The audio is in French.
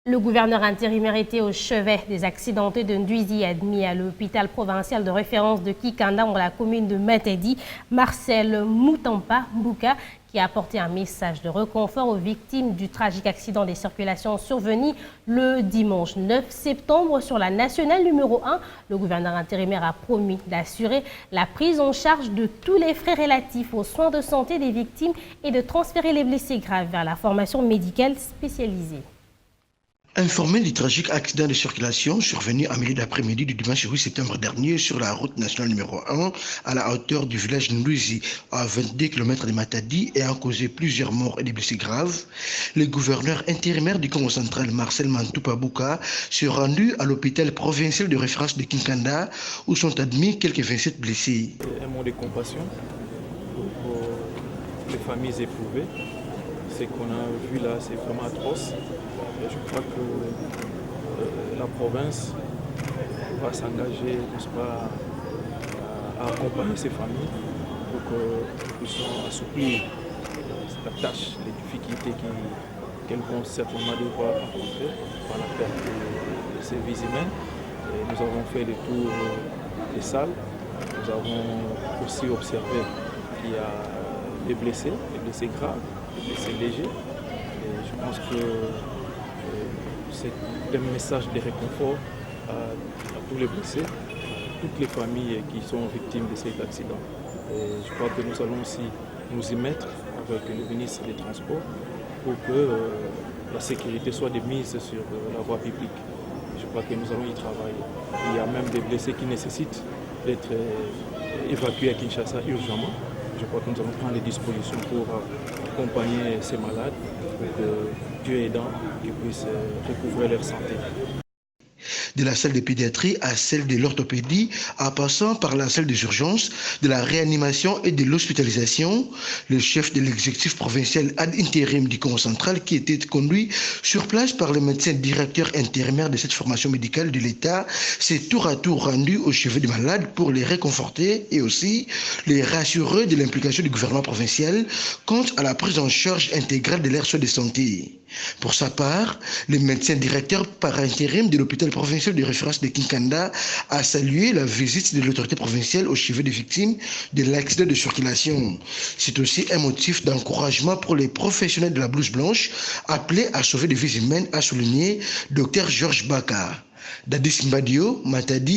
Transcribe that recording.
Le gouverneur intérimaire était au chevet des accidentés de Nduizi admis à l'hôpital provincial de référence de Kikanda dans la commune de Matadi. Marcel Moutampa Mbouka qui a apporté un message de réconfort aux victimes du tragique accident des circulations survenu le dimanche 9 septembre sur la nationale numéro 1. Le gouverneur intérimaire a promis d'assurer la prise en charge de tous les frais relatifs aux soins de santé des victimes et de transférer les blessés graves vers la formation médicale spécialisée. Informé du tragique accident de circulation survenu à milieu d'après-midi du dimanche 8 septembre dernier sur la route nationale numéro 1 à la hauteur du village Nduizi à 22 km de Matadi et a causé plusieurs morts et des blessés graves, le gouverneur intérimaire du Congo central Marcel Moutampa Mbouka s'est rendu à l'hôpital provincial de référence de Kinkanda où sont admis quelques 27 blessés. Un mot de compassion pour les familles éprouvées. Ce qu'on a vu là, c'est vraiment atroce. Et je crois que la province va s'engager à accompagner ces familles pour que nous puissions assouplir la tâche, les difficultés qu'elles vont certainement devoir rencontrer par la perte de ces vies humaines. Et nous avons fait le tour des salles. Nous avons aussi observé qu'il y a des blessés graves, des blessés légers. Et je pense que c'est un message de réconfort à tous les blessés, à toutes les familles qui sont victimes de cet accident. Et je crois que nous allons aussi nous y mettre avec le ministre des Transports pour que la sécurité soit de mise sur la voie publique. Je crois que nous allons y travailler. Il y a même des blessés qui nécessitent d'être évacués à Kinshasa urgemment. Je crois que nous allons prendre les dispositions pour accompagner ces malades, pour que Dieu aidant, qu'ils puissent recouvrer leur santé. De la salle de pédiatrie à celle de l'orthopédie, en passant par la salle des urgences, de la réanimation et de l'hospitalisation, le chef de l'exécutif provincial ad intérim du Congo central, qui était conduit sur place par le médecin directeur intérimaire de cette formation médicale de l'État, s'est tour à tour rendu au chevet des malades pour les réconforter et aussi les rassurer de l'implication du gouvernement provincial quant à la prise en charge intégrale de leurs soins de santé. Pour sa part, le médecin directeur par intérim de l'hôpital provincial de référence de Kinkanda a salué la visite de l'autorité provinciale au chevet des victimes de l'accident de circulation. C'est aussi un motif d'encouragement pour les professionnels de la blouse blanche appelés à sauver des vies humaines, a souligné Dr Georges Baka. Dadis Mbadio, Matadi.